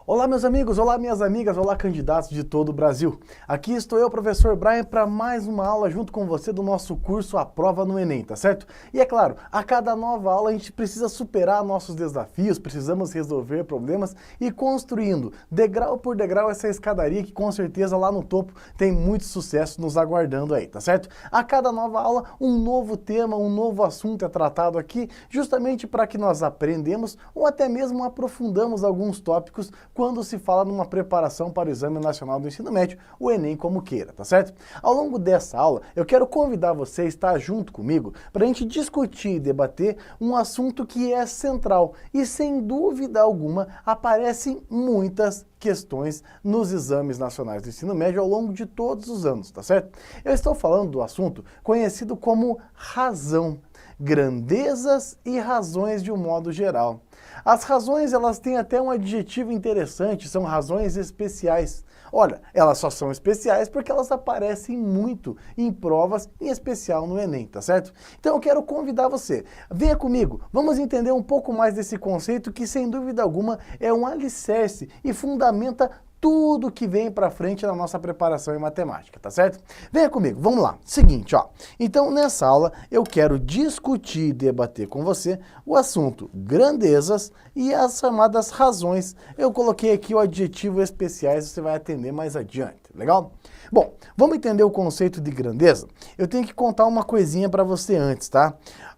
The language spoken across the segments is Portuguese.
Olá meus amigos, olá minhas amigas, olá candidatos de todo o Brasil. Aqui estou eu, professor Brian, para mais uma aula junto com você do nosso curso A Prova no Enem, tá certo? E é claro, a cada nova aula a gente precisa superar nossos desafios, precisamos resolver problemas e construindo degrau por degrau essa escadaria que com certeza lá no topo tem muito sucesso nos aguardando aí, tá certo? A cada nova aula um novo tema, um novo assunto é tratado aqui justamente para que nós aprendemos ou até mesmo aprofundamos alguns tópicos quando se fala numa preparação para o Exame Nacional do Ensino Médio, o Enem como queira, tá certo? Ao longo dessa aula, eu quero convidar você a estar junto comigo para a gente discutir e debater um assunto que é central e, sem dúvida alguma, aparecem muitas questões nos exames nacionais do ensino médio ao longo de todos os anos, tá certo? Eu estou falando do assunto conhecido como razão, grandezas e razões de um modo geral. As razões, elas têm até um adjetivo interessante, são razões especiais. Olha, elas só são especiais porque elas aparecem muito em provas, em especial no Enem, tá certo? Então eu quero convidar você, venha comigo, vamos entender um pouco mais desse conceito que sem dúvida alguma é um alicerce e fundamenta tudo que vem pra frente na nossa preparação em matemática, tá certo? Venha comigo, vamos lá. Seguinte, ó. Então, nessa aula, eu quero discutir e debater com você o assunto grandezas e as chamadas razões. Eu coloquei aqui o adjetivo especiais, você vai atender mais adiante, legal? Bom, vamos entender o conceito de grandeza? Eu tenho que contar uma coisinha pra você antes, tá?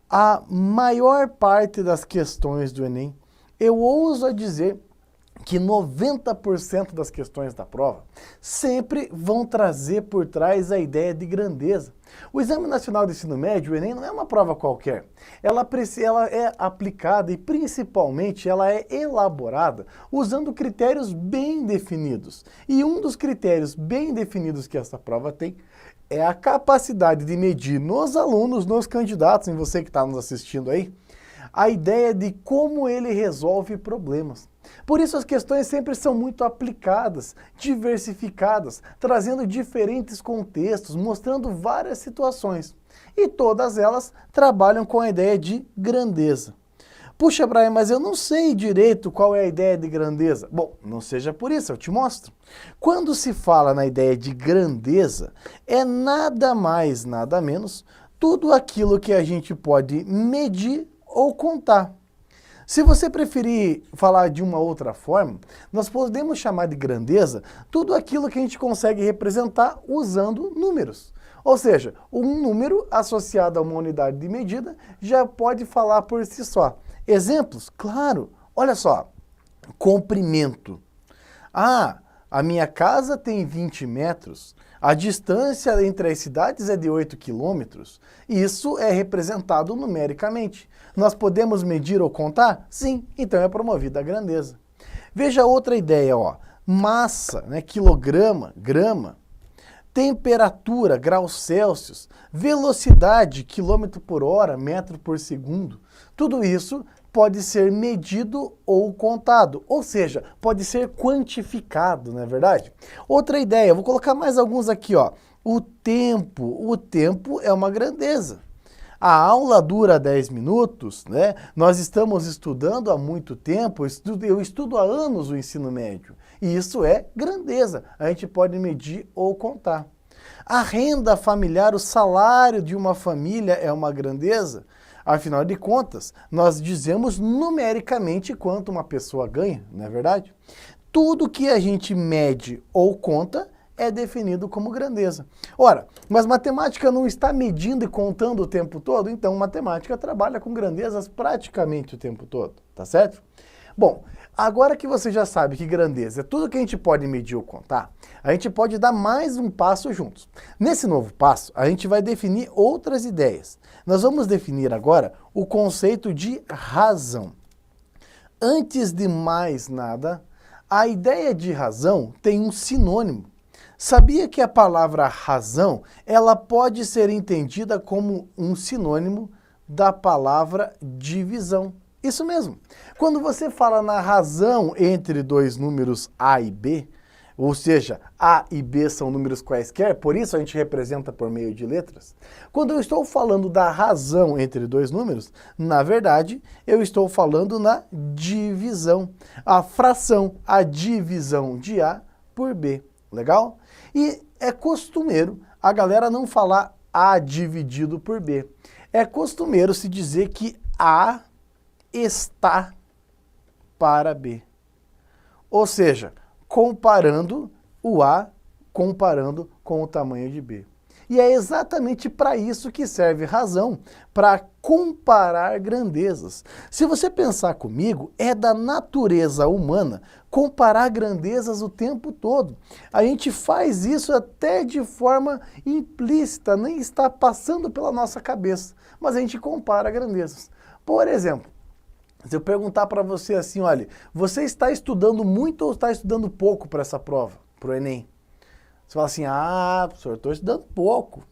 A maior parte das questões do Enem, eu ouso a dizer que 90% das questões da prova sempre vão trazer por trás a ideia de grandeza. O Exame Nacional do Ensino Médio, o Enem, não é uma prova qualquer. Ela é aplicada e, principalmente, ela é elaborada usando critérios bem definidos. E um dos critérios bem definidos que essa prova tem é a capacidade de medir nos alunos, nos candidatos, em você que está nos assistindo aí, a ideia de como ele resolve problemas. Por isso as questões sempre são muito aplicadas, diversificadas, trazendo diferentes contextos, mostrando várias situações. E todas elas trabalham com a ideia de grandeza. Puxa, Brian, mas eu não sei direito qual é a ideia de grandeza. Bom, não seja por isso, eu te mostro. Quando se fala na ideia de grandeza, é nada mais, nada menos, tudo aquilo que a gente pode medir ou contar. Se você preferir falar de uma outra forma, nós podemos chamar de grandeza tudo aquilo que a gente consegue representar usando números. Ou seja, um número associado a uma unidade de medida já pode falar por si só. Exemplos? Claro. Olha só. Comprimento. Ah, a minha casa tem 20 metros. A distância entre as cidades é de 8 quilômetros. Isso é representado numericamente. Nós podemos medir ou contar? Sim, então é promovida a grandeza. Veja outra ideia, ó. Massa, né, quilograma, grama. Temperatura, graus Celsius. Velocidade, quilômetro por hora, metro por segundo. Tudo isso pode ser medido ou contado, ou seja, pode ser quantificado, não é verdade? Outra ideia, vou colocar mais alguns aqui, ó. O tempo é uma grandeza. A aula dura 10 minutos, né? Nós estamos estudando há muito tempo, eu estudo há anos o ensino médio, e isso é grandeza, a gente pode medir ou contar. A renda familiar, o salário de uma família é uma grandeza? Afinal de contas, nós dizemos numericamente quanto uma pessoa ganha, não é verdade? Tudo que a gente mede ou conta é definido como grandeza. Ora, mas matemática não está medindo e contando o tempo todo? Então matemática trabalha com grandezas praticamente o tempo todo, tá certo? Bom, agora que você já sabe que grandeza é tudo que a gente pode medir ou contar, a gente pode dar mais um passo juntos. Nesse novo passo, a gente vai definir outras ideias. Nós vamos definir agora o conceito de razão. Antes de mais nada, a ideia de razão tem um sinônimo. Sabia que a palavra razão, ela pode ser entendida como um sinônimo da palavra divisão? Isso mesmo. Quando você fala na razão entre dois números A e B, ou seja, A e B são números quaisquer, por isso a gente representa por meio de letras. Quando eu estou falando da razão entre dois números, na verdade, eu estou falando na divisão. A fração, a divisão de A por B, legal? E é costumeiro a galera não falar A dividido por B. É costumeiro se dizer que A está para B. Ou seja, comparando o A, comparando com o tamanho de B. E é exatamente para isso que serve razão, para comparar grandezas. Se você pensar comigo, é da natureza humana comparar grandezas o tempo todo. A gente faz isso até de forma implícita, nem está passando pela nossa cabeça, mas a gente compara grandezas. Por exemplo, se eu perguntar para você assim, olha, você está estudando muito ou está estudando pouco para essa prova, para o Enem? Você fala assim, professor, estou estudando pouco.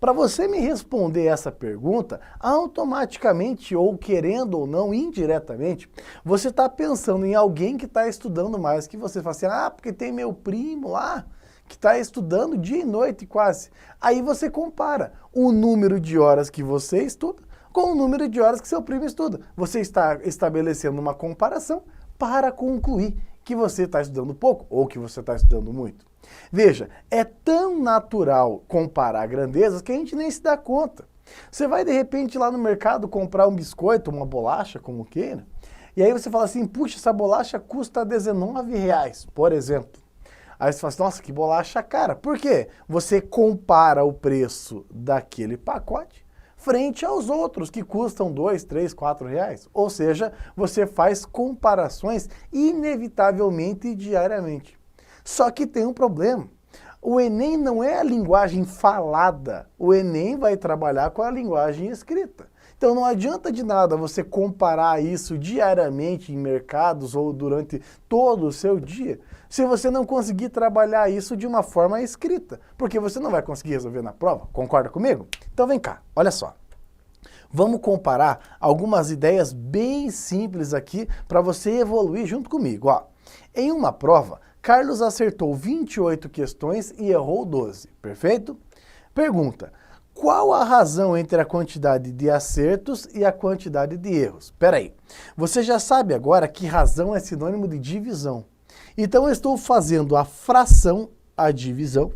Para você me responder essa pergunta, automaticamente, ou querendo ou não, indiretamente, você está pensando em alguém que está estudando mais que você. Fala assim, porque tem meu primo lá, que está estudando dia e noite quase. Aí você compara o número de horas que você estuda com o número de horas que seu primo estuda. Você está estabelecendo uma comparação para concluir que você está estudando pouco ou que você está estudando muito. Veja, é tão natural comparar grandezas que a gente nem se dá conta. Você vai de repente lá no mercado comprar um biscoito, uma bolacha, como queira, e aí você fala assim, puxa, essa bolacha custa R$19, por exemplo. Aí você fala assim, nossa, que bolacha cara. Por quê? Você compara o preço daquele pacote frente aos outros que custam R$2, R$3, R$4. Ou seja, você faz comparações inevitavelmente diariamente. Só que tem um problema. O Enem não é a linguagem falada. O Enem vai trabalhar com a linguagem escrita. Então não adianta de nada você comparar isso diariamente em mercados ou durante todo o seu dia, se você não conseguir trabalhar isso de uma forma escrita, porque você não vai conseguir resolver na prova. Concorda comigo? Então vem cá, olha só. Vamos comparar algumas ideias bem simples aqui para você evoluir junto comigo. Ó, em uma prova, Carlos acertou 28 questões e errou 12, perfeito? Pergunta, qual a razão entre a quantidade de acertos e a quantidade de erros? Espera aí, você já sabe agora que razão é sinônimo de divisão. Então eu estou fazendo a fração, a divisão,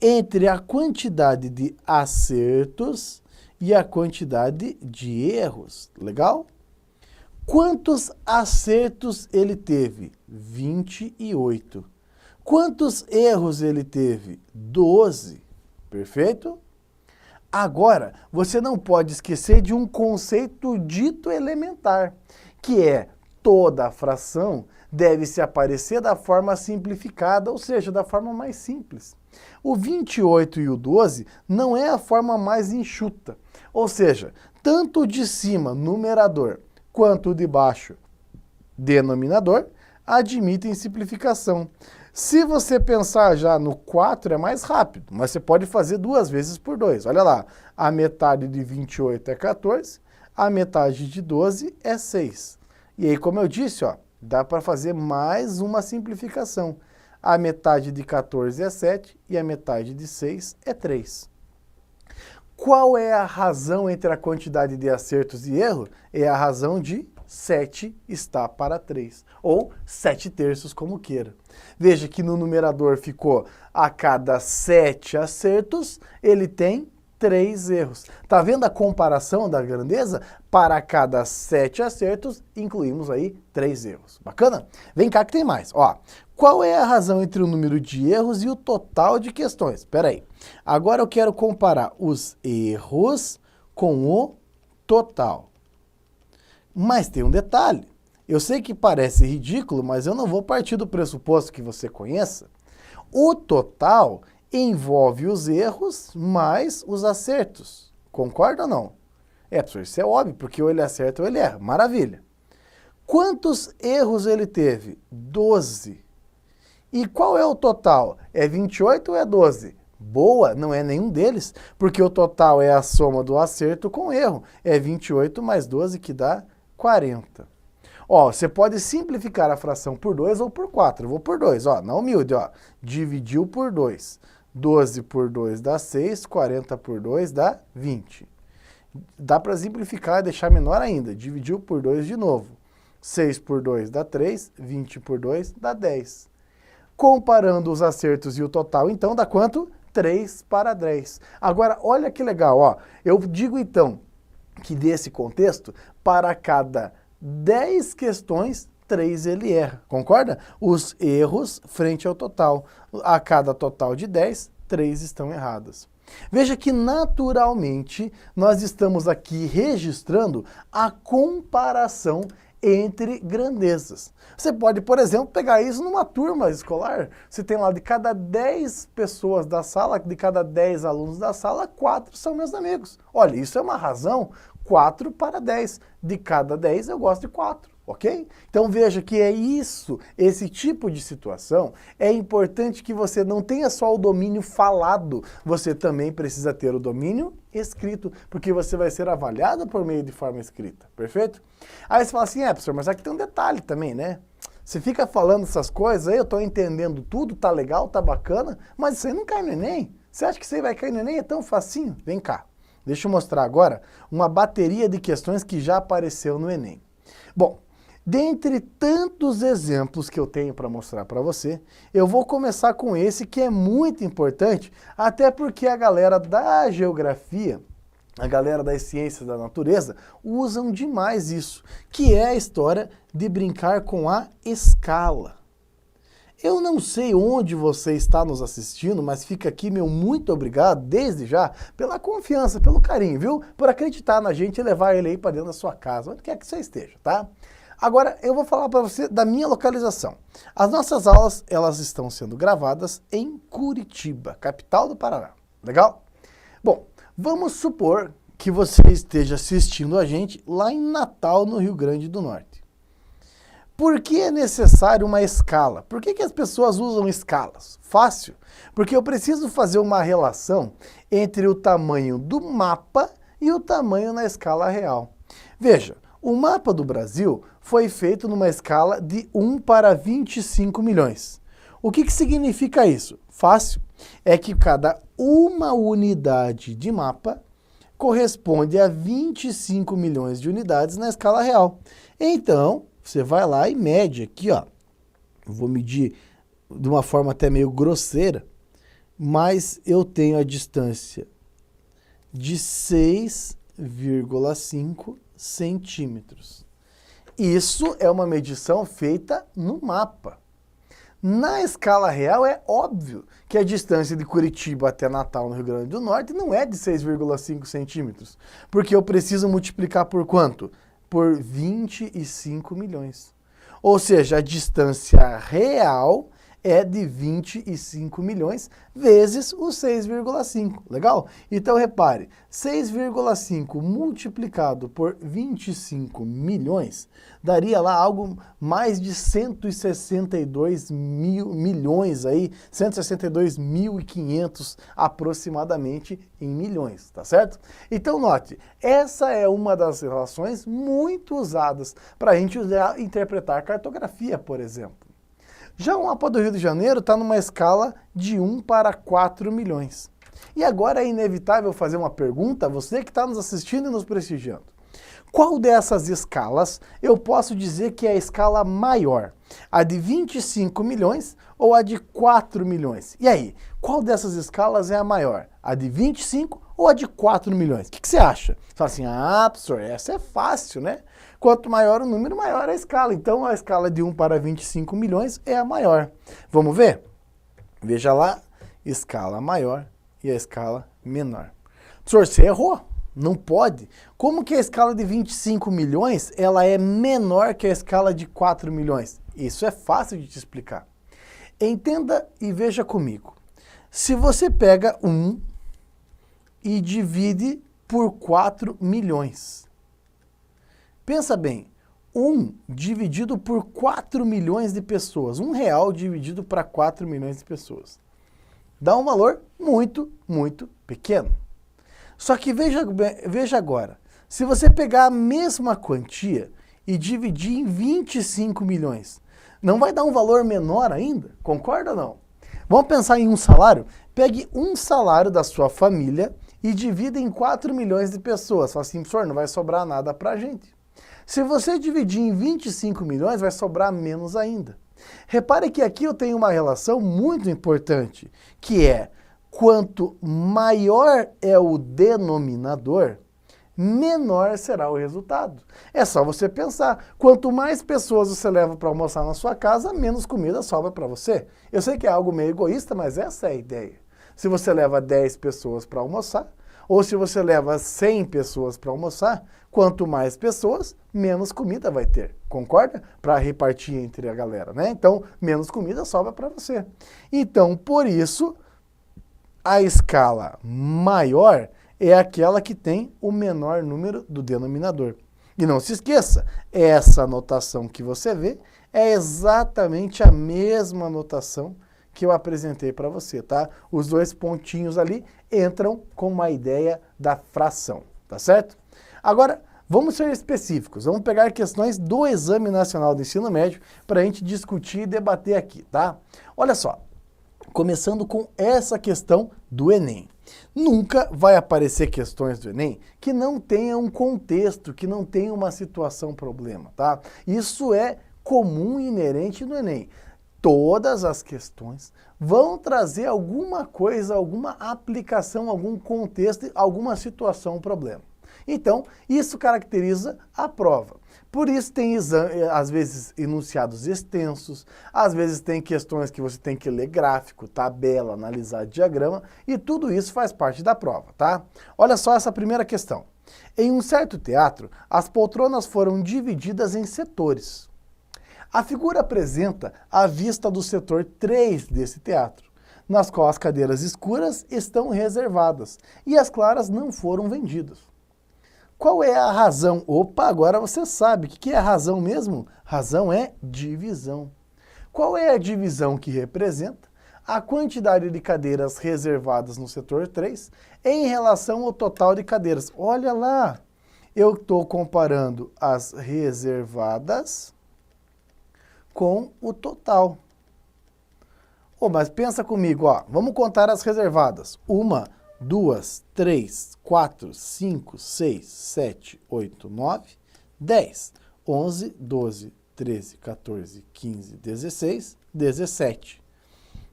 entre a quantidade de acertos e a quantidade de erros, legal? Quantos acertos ele teve? 28. Quantos erros ele teve? 12. Perfeito? Agora, você não pode esquecer de um conceito dito elementar, que é toda fração deve se aparecer da forma simplificada, ou seja, da forma mais simples. O 28 e o 12 não é a forma mais enxuta, ou seja, tanto o de cima, numerador, quanto o de baixo, denominador, admitem simplificação. Se você pensar já no 4 é mais rápido, mas você pode fazer 2 vezes por 2. Olha lá, a metade de 28 é 14, a metade de 12 é 6. E aí, como eu disse, ó, dá para fazer mais uma simplificação. A metade de 14 é 7 e a metade de 6 é 3. Qual é a razão entre a quantidade de acertos e erros? É a razão de 7 está para 3, ou 7/3, como queira. Veja que no numerador ficou a cada 7 acertos, ele tem 3 erros. Tá vendo a comparação da grandeza? Para cada 7 acertos, incluímos aí 3 erros. Bacana? Vem cá que tem mais. Ó, qual é a razão entre o número de erros e o total de questões? Espera aí. Agora eu quero comparar os erros com o total. Mas tem um detalhe. Eu sei que parece ridículo, mas eu não vou partir do pressuposto que você conheça. O total envolve os erros mais os acertos. Concorda ou não? Professor, isso é óbvio, porque ou ele acerta ou ele erra. Maravilha. Quantos erros ele teve? 12. E qual é o total? É 28 ou é 12? Boa, não é nenhum deles, porque o total é a soma do acerto com o erro. É 28 mais 12 que dá 40. Ó, você pode simplificar a fração por 2 ou por 4. Eu vou por 2, ó, na humilde, ó. Dividiu por 2. 12 por 2 dá 6, 40 por 2 dá 20. Dá para simplificar e deixar menor ainda. Dividiu por 2 de novo. 6 por 2 dá 3, 20 por 2 dá 10. Comparando os acertos e o total, então, dá quanto? 3 para 10. Agora, olha que legal, ó. Eu digo, então, que desse contexto, para cada 10 questões, 3 ele erra. Concorda? Os erros frente ao total. A cada total de 10, 3 estão erradas. Veja que, naturalmente, nós estamos aqui registrando a comparação entre grandezas. Você pode, por exemplo, pegar isso numa turma escolar. Você tem lá de cada 10 pessoas da sala, de cada 10 alunos da sala, 4 são meus amigos. Olha, isso é uma razão, 4 para 10. De cada 10 eu gosto de 4. Ok? Então veja que é isso, esse tipo de situação, é importante que você não tenha só o domínio falado, você também precisa ter o domínio escrito, porque você vai ser avaliado por meio de forma escrita, perfeito? Aí você fala assim, professor, mas aqui tem um detalhe também, né? Você fica falando essas coisas aí, eu tô entendendo tudo, tá legal, tá bacana, mas isso aí não cai no Enem. Você acha que isso aí vai cair no Enem? É tão facinho? Vem cá, deixa eu mostrar agora uma bateria de questões que já apareceu no Enem. Bom, dentre tantos exemplos que eu tenho para mostrar para você, eu vou começar com esse que é muito importante, até porque a galera da geografia, a galera das ciências da natureza, usam demais isso, que é a história de brincar com a escala. Eu não sei onde você está nos assistindo, mas fica aqui meu muito obrigado, desde já, pela confiança, pelo carinho, viu? Por acreditar na gente e levar ele aí para dentro da sua casa, onde quer que você esteja, tá? Agora, eu vou falar para você da minha localização. As nossas aulas, elas estão sendo gravadas em Curitiba, capital do Paraná. Legal? Bom, vamos supor que você esteja assistindo a gente lá em Natal, no Rio Grande do Norte. Por que é necessário uma escala? Por que as pessoas usam escalas? Fácil. Porque eu preciso fazer uma relação entre o tamanho do mapa e o tamanho na escala real. Veja, o mapa do Brasil foi feito numa escala de 1 para 25 milhões. O que significa isso? Fácil. É que cada uma unidade de mapa corresponde a 25 milhões de unidades na escala real. Então, você vai lá e mede aqui, ó. Eu vou medir de uma forma até meio grosseira, mas eu tenho a distância de 6,5 centímetros. Isso é uma medição feita no mapa. Na escala real é óbvio que a distância de Curitiba até Natal, no Rio Grande do Norte, não é de 6,5 centímetros, porque eu preciso multiplicar por quanto? Por 25 milhões. Ou seja, a distância real é de 25 milhões vezes o 6,5. Legal? Então, repare, 6,5 multiplicado por 25 milhões daria lá algo mais de 162 milhões aí, 162.500 aproximadamente em milhões, tá certo? Então, note, essa é uma das relações muito usadas para a gente interpretar cartografia, por exemplo. Já o mapa do Rio de Janeiro está numa escala de 1 para 4 milhões. E agora é inevitável fazer uma pergunta a você que está nos assistindo e nos prestigiando. Qual dessas escalas eu posso dizer que é a escala maior? A de 25 milhões ou a de 4 milhões? E aí, qual dessas escalas é a maior? A de 25 ou a de 4 milhões? O que você acha? Você fala assim, professor, essa é fácil, né? Quanto maior o número, maior a escala. Então, a escala de 1 para 25 milhões é a maior. Vamos ver? Veja lá, escala maior e a escala menor. Professor, você errou. Não pode. Como que a escala de 25 milhões ela é menor que a escala de 4 milhões? Isso é fácil de te explicar. Entenda e veja comigo. Se você pega 1 e divide por 4 milhões. Pensa bem, 1 dividido por 4 milhões de pessoas, R$1 dividido para 4 milhões de pessoas. Dá um valor muito, muito pequeno. Só que veja agora, se você pegar a mesma quantia e dividir em 25 milhões. Não vai dar um valor menor ainda? Concorda ou não? Vamos pensar em um salário? Pegue um salário da sua família e divida em 4 milhões de pessoas. Fala assim, professor, não vai sobrar nada pra gente. Se você dividir em 25 milhões, vai sobrar menos ainda. Repare que aqui eu tenho uma relação muito importante, que é quanto maior é o denominador, menor será o resultado. É só você pensar, quanto mais pessoas você leva para almoçar na sua casa, menos comida sobra para você. Eu sei que é algo meio egoísta, mas essa é a ideia. Se você leva 10 pessoas para almoçar, ou se você leva 100 pessoas para almoçar, quanto mais pessoas, menos comida vai ter. Concorda? Para repartir entre a galera, né? Então, menos comida sobra para você. Então, por isso, a escala maior é aquela que tem o menor número do denominador. E não se esqueça, essa notação que você vê é exatamente a mesma notação que eu apresentei para você, tá? Os dois pontinhos ali entram com uma ideia da fração, tá certo? Agora, vamos ser específicos, vamos pegar questões do Exame Nacional do Ensino Médio para a gente discutir e debater aqui, tá? Olha só, começando com essa questão do Enem. Nunca vai aparecer questões do Enem que não tenham um contexto, que não tenham uma situação problema, tá? Isso é comum e inerente no Enem. Todas as questões vão trazer alguma coisa, alguma aplicação, algum contexto, alguma situação, problema. Então, isso caracteriza a prova. Por isso tem, às vezes, enunciados extensos, às vezes tem questões que você tem que ler gráfico, tabela, analisar diagrama, e tudo isso faz parte da prova, tá? Olha só essa primeira questão. Em um certo teatro, as poltronas foram divididas em setores. A figura apresenta a vista do setor 3 desse teatro, nas quais as cadeiras escuras estão reservadas e as claras não foram vendidas. Qual é a razão? Opa, agora você sabe. O que é a razão mesmo? Razão é divisão. Qual é a divisão que representa a quantidade de cadeiras reservadas no setor 3 em relação ao total de cadeiras? Olha lá, eu estou comparando as reservadas com o total. Oh, mas pensa comigo, ó, vamos contar as reservadas. 1, 2, 3, 4, 5, 6, 7, 8, 9, 10, 11, 12, 13, 14, 15, 16, 17.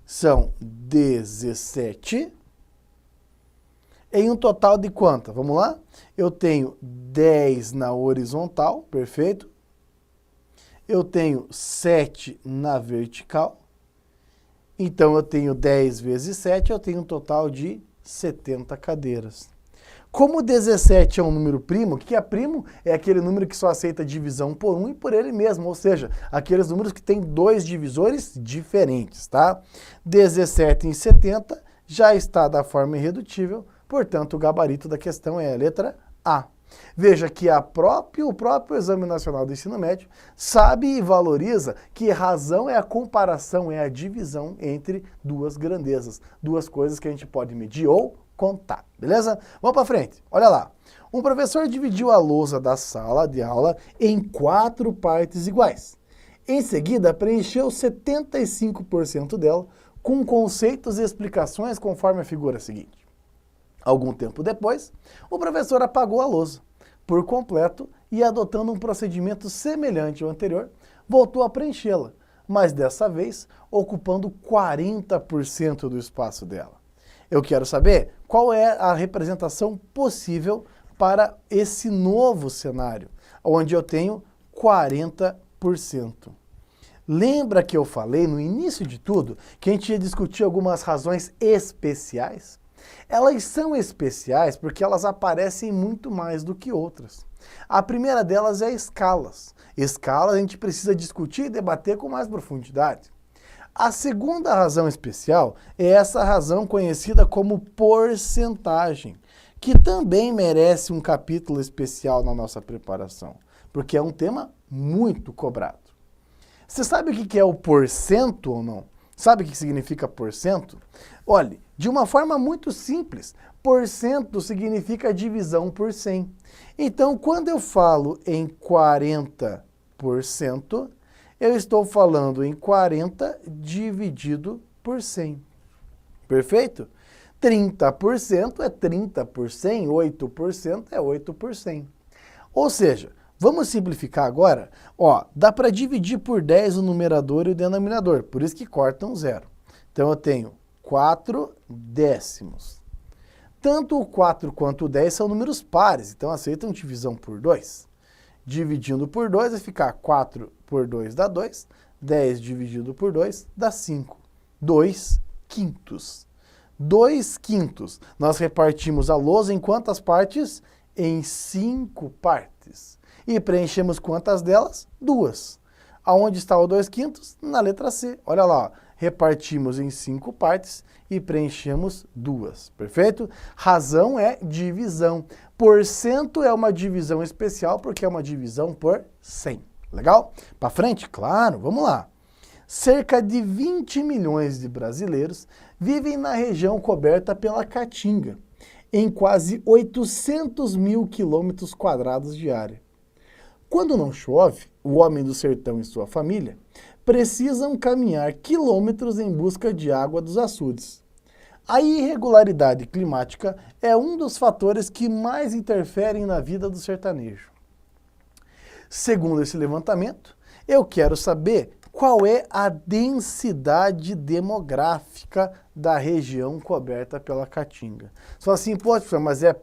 São 17 em um total de quanto? Vamos lá? Eu tenho 10 na horizontal, perfeito? Eu tenho 7 na vertical. Então, eu tenho 10 vezes 7, eu tenho um total de 70 cadeiras. Como 17 é um número primo, o que é primo? É aquele número que só aceita divisão por 1 e por ele mesmo, ou seja, aqueles números que têm dois divisores diferentes, tá? 17 em 70 já está da forma irredutível, portanto, o gabarito da questão é a letra A. Veja que o próprio Exame Nacional do Ensino Médio sabe e valoriza que razão é a comparação, é a divisão entre duas grandezas, duas coisas que a gente pode medir ou contar, beleza? Vamos para frente, olha lá. Um professor dividiu a lousa da sala de aula em 4 partes iguais. Em seguida, preencheu 75% dela com conceitos e explicações conforme a figura seguinte. Algum tempo depois, o professor apagou a lousa por completo e, adotando um procedimento semelhante ao anterior, voltou a preenchê-la, mas dessa vez ocupando 40% do espaço dela. Eu quero saber qual é a representação possível para esse novo cenário, onde eu tenho 40%. Lembra que eu falei no início de tudo que a gente ia discutir algumas razões especiais? Elas são especiais porque elas aparecem muito mais do que outras. A primeira delas é escalas. Escalas a gente precisa discutir e debater com mais profundidade. A segunda razão especial é essa razão conhecida como porcentagem, que também merece um capítulo especial na nossa preparação, porque é um tema muito cobrado. Você sabe o que é o porcento ou não? Sabe o que significa porcento? Olhe, De uma forma muito simples, porcento significa divisão por 100. Então, quando eu falo em 40%, eu estou falando em 40 dividido por 100. Perfeito? 30% é 30 por 100, 8% é 8 por 100. Ou seja, vamos simplificar agora. Ó, dá para dividir por 10 o numerador e o denominador, por isso que corta um zero. Então eu tenho 4 décimos. Tanto o 4 quanto o 10 são números pares, então aceitam divisão por 2. Dividindo por 2 vai ficar 4 por 2 dá 2, 10 dividido por 2 dá 5. 2 quintos. 2 quintos. Nós repartimos a lousa em quantas partes? Em 5 partes. E preenchemos quantas delas? 2. Aonde está o 2 quintos? Na letra C. Olha lá, ó. Repartimos em 5 partes e preenchemos 2. Perfeito? Razão é divisão. Porcento é uma divisão especial porque é uma divisão por 100. Legal? Para frente? Claro, vamos lá. Cerca de 20 milhões de brasileiros vivem na região coberta pela Caatinga, em quase 800 mil quilômetros quadrados de área. Quando não chove, o homem do sertão e sua família precisam caminhar quilômetros em busca de água dos açudes. A irregularidade climática é um dos fatores que mais interferem na vida do sertanejo. Segundo esse levantamento, eu quero saber qual é a densidade demográfica da região coberta pela Caatinga. Só assim, pô, mas é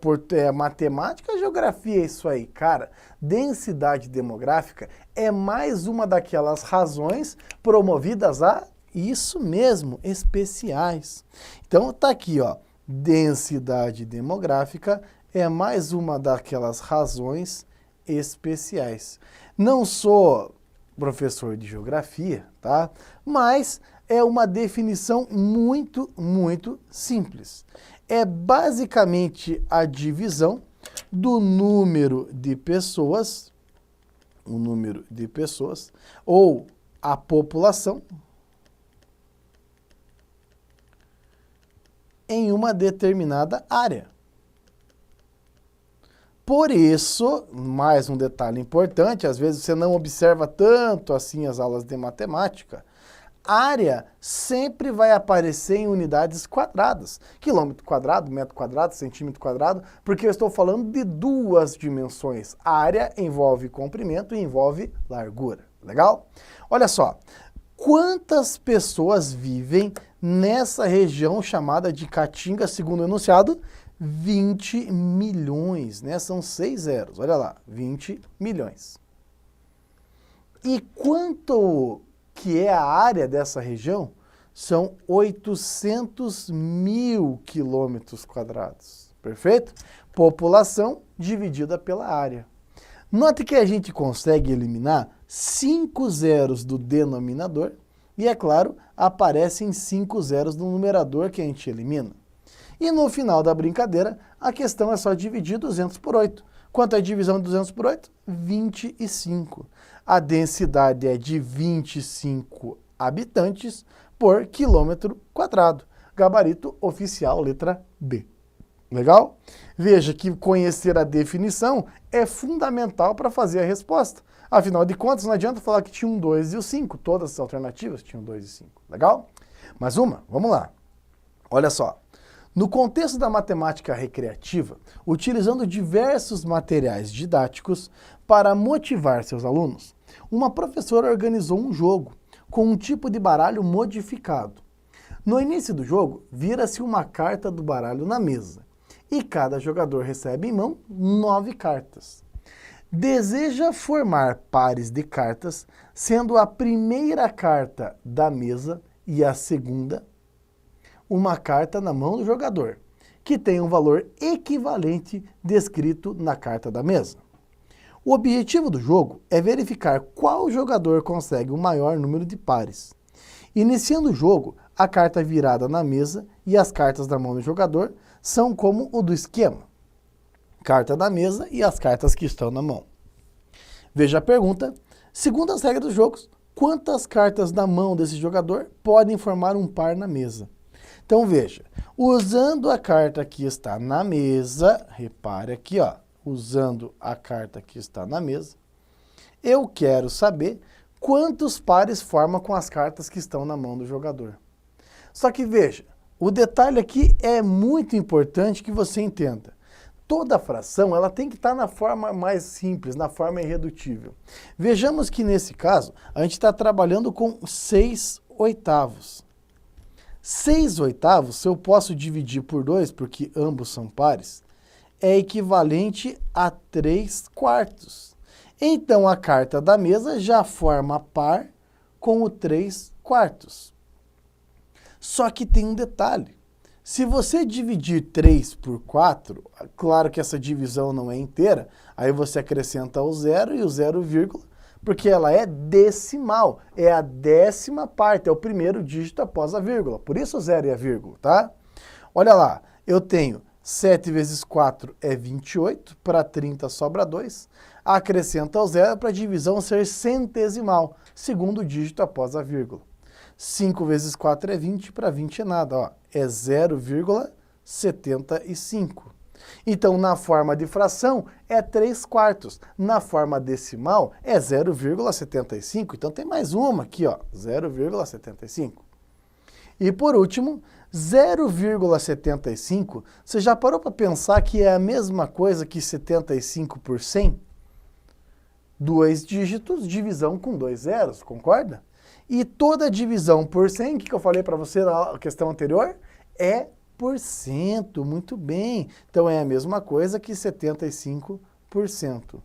matemática ou geografia isso aí? Cara, densidade demográfica é mais uma daquelas razões promovidas a, isso mesmo, especiais. Então tá aqui, ó, densidade demográfica é mais uma daquelas razões especiais. Não sou professor de geografia, tá? Mas é uma definição muito simples. É basicamente a divisão do número de pessoas, ou a população em uma determinada área. Por isso, mais um detalhe importante, às vezes você não observa tanto assim as aulas de matemática, área sempre vai aparecer em unidades quadradas, quilômetro quadrado, metro quadrado, centímetro quadrado, porque eu estou falando de duas dimensões. A área envolve comprimento e envolve largura, legal? Olha só, quantas pessoas vivem nessa região chamada de Caatinga, segundo o enunciado? 20 milhões, né? São 6 zeros, olha lá, 20 milhões. E quanto que é a área dessa região? São 800 mil quilômetros quadrados, perfeito? População dividida pela área. Note que a gente consegue eliminar 5 zeros do denominador e, é claro, aparecem 5 zeros no numerador que a gente elimina. E no final da brincadeira, a questão é só dividir 200 por 8. Quanto é a divisão de 200 por 8? 25. A densidade é de 25 habitantes por quilômetro quadrado. Gabarito oficial, letra B. Legal? Veja que conhecer a definição é fundamental para fazer a resposta. Afinal de contas, não adianta falar que tinha um 2 e o 5. Todas as alternativas tinham 2 e 5. Legal? Mais uma? Vamos lá. Olha só. No contexto da matemática recreativa, utilizando diversos materiais didáticos para motivar seus alunos, uma professora organizou um jogo com um tipo de baralho modificado. No início do jogo, vira-se uma carta do baralho na mesa e cada jogador recebe em mão 9 cartas. Deseja formar pares de cartas, sendo a primeira carta da mesa e a segunda uma carta na mão do jogador, que tem um valor equivalente descrito na carta da mesa. O objetivo do jogo é verificar qual jogador consegue o maior número de pares. Iniciando o jogo, a carta virada na mesa e as cartas da mão do jogador são como o do esquema. Carta da mesa e as cartas que estão na mão. Veja a pergunta. Segundo as regras dos jogos, quantas cartas da mão desse jogador podem formar um par na mesa? Então veja, Usando a carta que está na mesa, repare aqui, ó, usando a carta que está na mesa, eu quero saber quantos pares forma com as cartas que estão na mão do jogador. Só que veja, o detalhe aqui é muito importante que você entenda. Toda fração ela tem que estar na forma mais simples, na forma irredutível. Vejamos que nesse caso, a gente está trabalhando com 6/8. 6/8, se eu posso dividir por 2, porque ambos são pares, é equivalente a 3/4. Então, a carta da mesa já forma par com o 3/4. Só que tem um detalhe. Se você dividir 3 por 4, claro que essa divisão não é inteira, aí você acrescenta o 0 e o 0, porque ela é decimal, é a 10ª parte, é o primeiro dígito após a vírgula, por isso o 0 e a vírgula, tá? Olha lá, eu tenho 7 vezes 4 é 28, para 30 sobra 2, acrescenta o 0 para a divisão ser centesimal, segundo dígito após a vírgula. 5 vezes 4 é 20, para 20 é nada, ó, é 0,75. Então, na forma de fração, é 3/4. Na forma decimal, é 0,75. Então, tem mais uma aqui, ó, 0,75. E, por último, 0,75, você já parou para pensar que é a mesma coisa que 75 por 100? 2 dígitos, divisão com 2 zeros, concorda? E toda divisão por 100, que eu falei para você na questão anterior, é por cento. Muito bem. Então é a mesma coisa que 75%.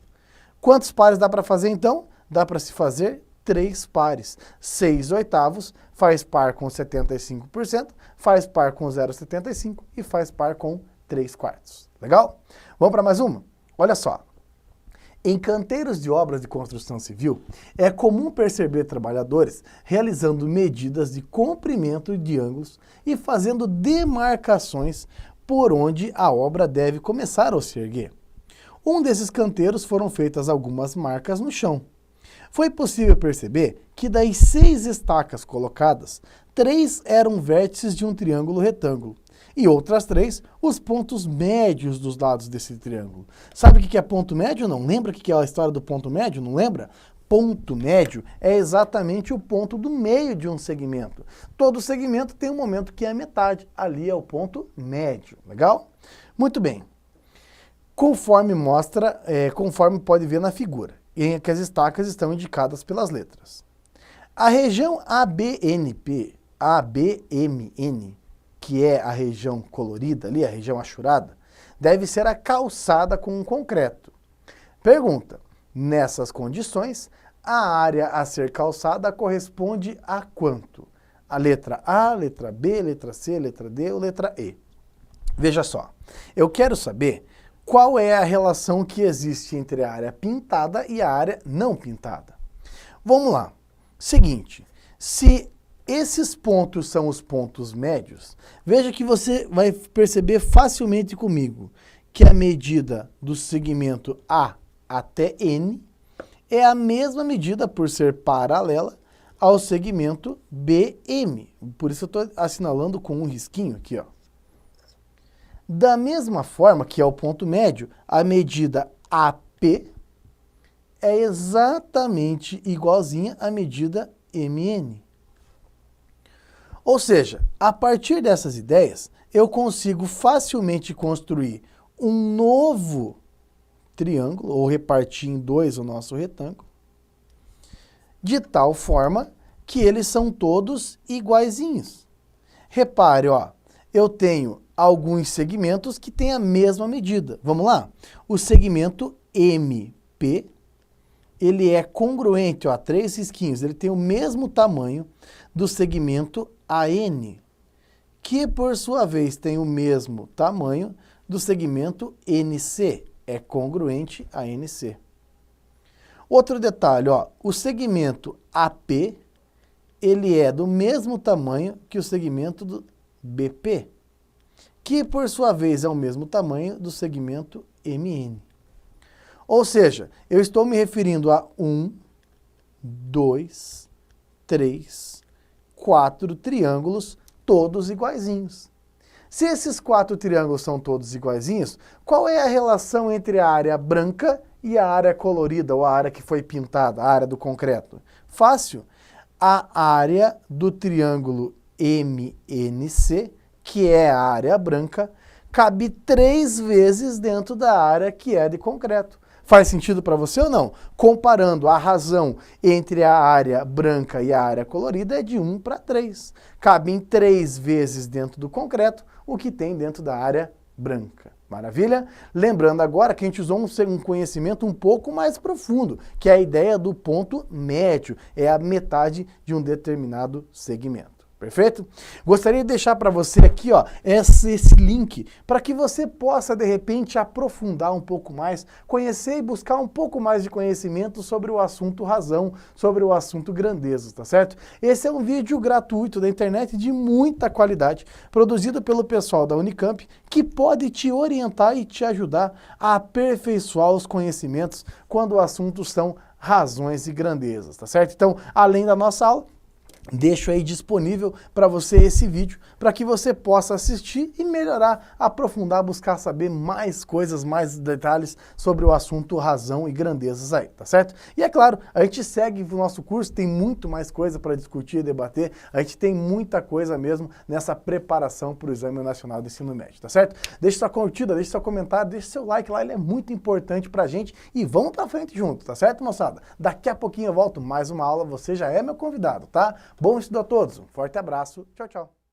Quantos pares dá para fazer então? Dá para se fazer 3 pares. 6/8 faz par com 75%, faz par com 0,75 e faz par com 3/4. Legal? Vamos para mais uma? Olha só. Em canteiros de obras de construção civil, é comum perceber trabalhadores realizando medidas de comprimento de ângulos e fazendo demarcações por onde a obra deve começar ou se erguer. Um desses canteiros foram feitas algumas marcas no chão. Foi possível perceber que das 6 estacas colocadas, 3 eram vértices de um triângulo retângulo e outras 3, os pontos médios dos lados desse triângulo. Sabe o que é ponto médio? Não lembra o que é a história do ponto médio? Não lembra? Ponto médio é exatamente o ponto do meio de um segmento. Todo segmento tem um momento que é a metade. Ali é o ponto médio. Legal? Muito bem. Conforme pode ver na figura, em que as estacas estão indicadas pelas letras. A região ABMN, que é a região colorida ali, a região achurada, deve ser a calçada com um concreto. Pergunta: nessas condições, a área a ser calçada corresponde a quanto? A letra A, letra B, letra C, letra D ou letra E? Veja só, eu quero saber qual é a relação que existe entre a área pintada e a área não pintada. Vamos lá. Seguinte, se esses pontos são os pontos médios, veja que você vai perceber facilmente comigo que a medida do segmento A até N é a mesma medida por ser paralela ao segmento BM. Por isso eu estou assinalando com um risquinho aqui, ó. Da mesma forma que é o ponto médio, a medida AP é exatamente igualzinha à medida MN. Ou seja, a partir dessas ideias, eu consigo facilmente construir um novo triângulo, ou repartir em 2 o nosso retângulo, de tal forma que eles são todos iguaizinhos. Repare, ó, eu tenho alguns segmentos que têm a mesma medida. Vamos lá? O segmento MP, ele é congruente, ó, 3 risquinhos, ele tem o mesmo tamanho do segmento AN, que por sua vez tem o mesmo tamanho do segmento NC, é congruente a NC. Outro detalhe, ó, o segmento AP, ele é do mesmo tamanho que o segmento do BP, que por sua vez é o mesmo tamanho do segmento MN. Ou seja, eu estou me referindo a 1, 2, 3, 4 triângulos, todos iguaizinhos. Se esses 4 triângulos são todos iguaizinhos, qual é a relação entre a área branca e a área colorida, ou a área que foi pintada, a área do concreto? Fácil. A área do triângulo MNC, que é a área branca, cabe 3 vezes dentro da área que é de concreto. Faz sentido para você ou não? Comparando, a razão entre a área branca e a área colorida é de 1 para 3. Cabem 3 vezes dentro do concreto o que tem dentro da área branca. Maravilha? Lembrando agora que a gente usou um conhecimento um pouco mais profundo, que é a ideia do ponto médio, é a metade de um determinado segmento. Perfeito? Gostaria de deixar para você aqui, ó, esse link para que você possa, de repente, aprofundar um pouco mais, conhecer e buscar um pouco mais de conhecimento sobre o assunto razão, sobre o assunto grandeza, tá certo? Esse é um vídeo gratuito da internet de muita qualidade, produzido pelo pessoal da Unicamp, que pode te orientar e te ajudar a aperfeiçoar os conhecimentos quando o assunto são razões e grandezas, tá certo? Então, além da nossa aula, deixo aí disponível para você esse vídeo, para que você possa assistir e melhorar, aprofundar, buscar saber mais coisas, mais detalhes sobre o assunto razão e grandezas aí, tá certo? E é claro, a gente segue o nosso curso, tem muito mais coisa para discutir e debater, a gente tem muita coisa mesmo nessa preparação para o Exame Nacional do Ensino Médio, tá certo? Deixe sua curtida, deixe seu comentário, deixe seu like lá, ele é muito importante pra gente e vamos pra frente junto, tá certo, moçada? Daqui a pouquinho eu volto mais uma aula, você já é meu convidado, tá? Bom estudo a todos, um forte abraço, tchau, tchau.